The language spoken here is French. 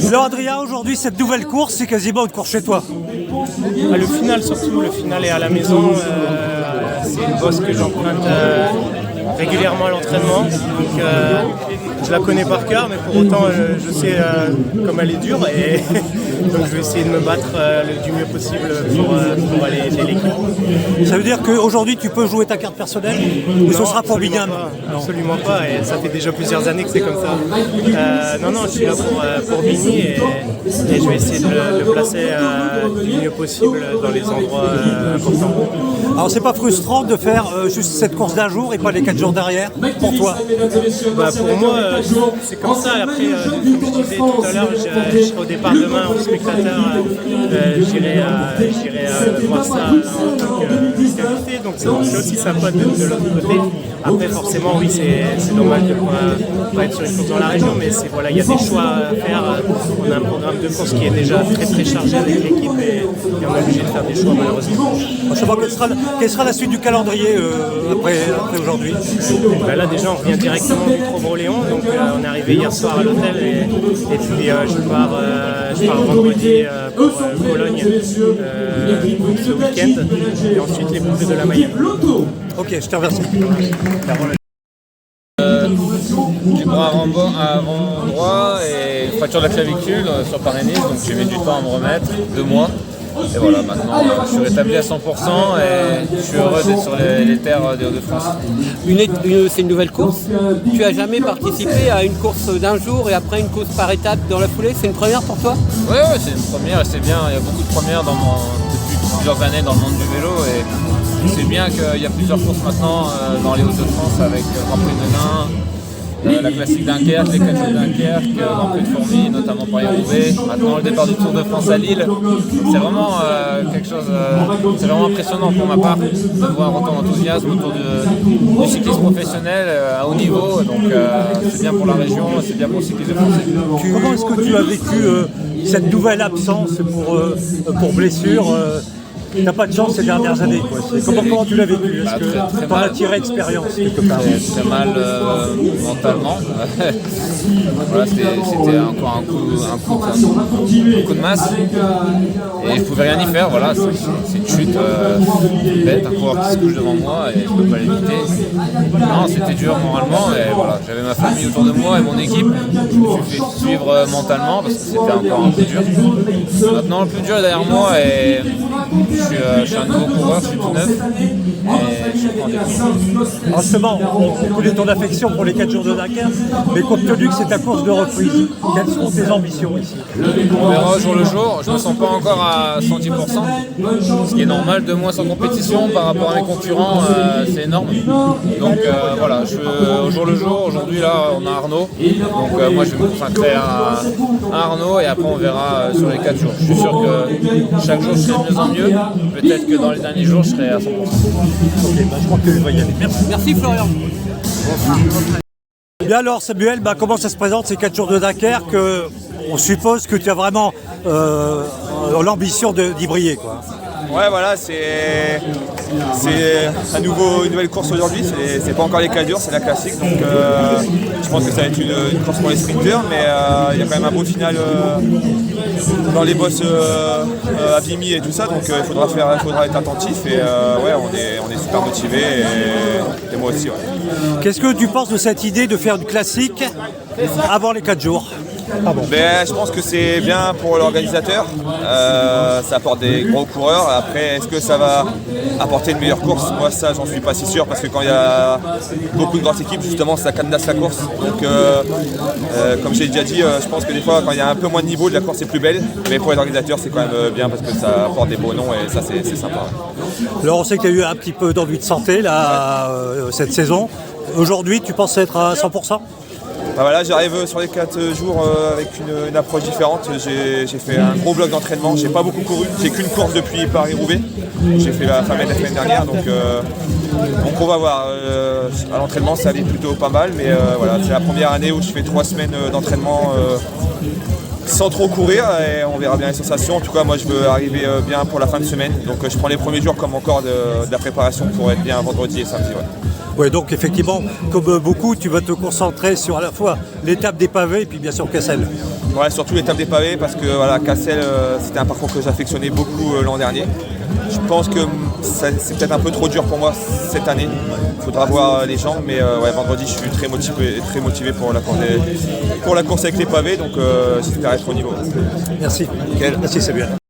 Alors Adrien, aujourd'hui cette nouvelle course, c'est quasiment une course chez toi. Le final surtout, le final est à la maison. C'est une bosse que j'emprunte régulièrement à l'entraînement. Donc je la connais par cœur, mais pour autant je sais comme elle est dure et donc je vais essayer de me battre du mieux possible pour aller l'équipe. Ça veut dire qu'aujourd'hui tu peux jouer ta carte personnelle ou ce sera pour Bingham? Absolument pas, et ça fait déjà plusieurs années que c'est comme ça. Non, je suis là pour Bini et je vais essayer de le placer du mieux possible dans les endroits importants. Alors c'est pas frustrant de faire juste cette course d'un jour et pas les 4 jours derrière pour toi? Pour moi, c'est comme ça. Après, comme je disais tout à l'heure, je serai au départ demain en spectateur. J'irai voir ça en tant qu'invité. Donc c'est aussi sympa de l'autre côté. Après, forcément, oui, c'est dommage de ne pas être sur une course dans la région, mais il y a des choix à faire. On a un programme de course qui est déjà très très chargé avec l'équipe et on est obligé de faire des choix malheureusement. Je sais pas quelle sera la suite du calendrier après aujourd'hui? Là déjà on revient directement du Trobroléon, donc on est arrivé hier soir à l'hôtel et puis je pars vendredi pour Cologne ce week-end et ensuite les boucles de la Mayenne. Ok, je te remercie. Du bras avant droit et une fracture de la clavicule sur Paris-Nice, donc j'ai mis du temps à me remettre, 2 mois. Et voilà, maintenant je suis rétabli à 100% et je suis heureux d'être sur les terres des Hauts-de-France. C'est une nouvelle course. Tu as jamais participé à une course d'un jour et après une course par étape dans la foulée? C'est une première pour toi? Oui, c'est une première et c'est bien. Il y a beaucoup de premières depuis plusieurs années dans le monde du vélo et c'est bien qu'il y a plusieurs courses maintenant dans les Hauts-de-France avec Grand Prix de Nain, la classique Dunkerque, les 4 jours Dunkerque, Grand Prix de Fourmies, notamment Paris-Roubaix. Maintenant le départ du Tour de France à Lille. C'est vraiment quelque chose, c'est vraiment impressionnant pour ma part de voir autant d'enthousiasme autour du cyclisme professionnel à haut niveau. Donc c'est bien pour la région, c'est bien pour le cyclisme français. Comment est-ce que tu as vécu cette nouvelle absence pour blessure? T'as pas de chance ces dernières années, quoi. Comment tu l'as vécu? Est-ce que t'en as tiré expérience quelque part? Très mal mentalement. Voilà, c'était encore un coup de masse. Et je pouvais rien y faire. Voilà, c'est une chute bête, un coureur qui se couche devant moi et je peux pas l'éviter. Non, c'était dur moralement et voilà, j'avais ma famille autour de moi et mon équipe. Je me suis fait suivre mentalement parce que c'était encore un peu dur. Maintenant, le plus dur est derrière moi et je suis un nouveau coureur, je suis tout neuf et je prends des courses. Alors justement, on connaît ton affection pour les 4 jours de Dunkerque, mais compte tenu que c'est ta course de reprise, quelles sont tes ambitions ici? On verra au jour le jour, je ne me sens pas encore à 110%, ce qui est normal, 2 mois sans compétition par rapport à mes concurrents, c'est énorme. Donc voilà, au jour le jour, aujourd'hui là on a Arnaud, donc moi je vais me consacrer à Arnaud et après on verra sur les 4 jours. Je suis sûr que chaque jour je serai de mieux en mieux. Peut-être que dans les derniers jours, je serai à 100%. Ok, je crois que je vais y aller. Merci Florian. Bien alors Samuel, comment ça se présente ces 4 jours de Dunkerque? On suppose que tu as vraiment l'ambition d'y briller, quoi. Ouais, voilà, c'est à nouveau une nouvelle course aujourd'hui. C'est pas encore les 4 jours, c'est la classique. Donc je pense que ça va être une course pour les sprinteurs, mais il y a quand même un beau final dans les bosses à Vimy et tout ça. Donc il faudra être attentif. Et ouais, on est super motivés et moi aussi. Ouais. Qu'est-ce que tu penses de cette idée de faire une classique avant les 4 jours? Je pense que c'est bien pour l'organisateur, ça apporte des gros coureurs. Après, est-ce que ça va apporter une meilleure course? Moi ça j'en suis pas si sûr parce que quand il y a beaucoup de grandes équipes justement ça cadenasse la course. Donc comme j'ai déjà dit, je pense que des fois quand il y a un peu moins de niveau, la course est plus belle. Mais pour les organisateurs c'est quand même bien parce que ça apporte des beaux noms et ça c'est sympa. Alors on sait que tu as eu un petit peu d'envie de santé là, cette saison. Aujourd'hui tu penses être à 100%? Voilà, j'arrive sur les 4 jours avec une approche différente. J'ai fait un gros bloc d'entraînement, j'ai pas beaucoup couru, j'ai qu'une course depuis Paris-Roubaix. J'ai fait la Famenne la semaine dernière, donc on va voir. À l'entraînement ça allait plutôt pas mal, mais voilà, c'est la première année où je fais 3 semaines d'entraînement sans trop courir et on verra bien les sensations. En tout cas moi je veux arriver bien pour la fin de semaine, donc je prends les premiers jours comme encore de la préparation pour être bien vendredi et samedi. Ouais. Ouais, donc effectivement, comme beaucoup, tu vas te concentrer sur à la fois l'étape des pavés et puis bien sûr Cassel. Ouais, surtout l'étape des pavés parce que voilà, Cassel, c'était un parcours que j'affectionnais beaucoup l'an dernier. Je pense que c'est peut-être un peu trop dur pour moi cette année. Il faudra voir les gens, mais ouais, vendredi je suis très motivé pour la course avec les pavés, donc j'espère être au niveau. Merci. Nickel. Merci, c'est bien.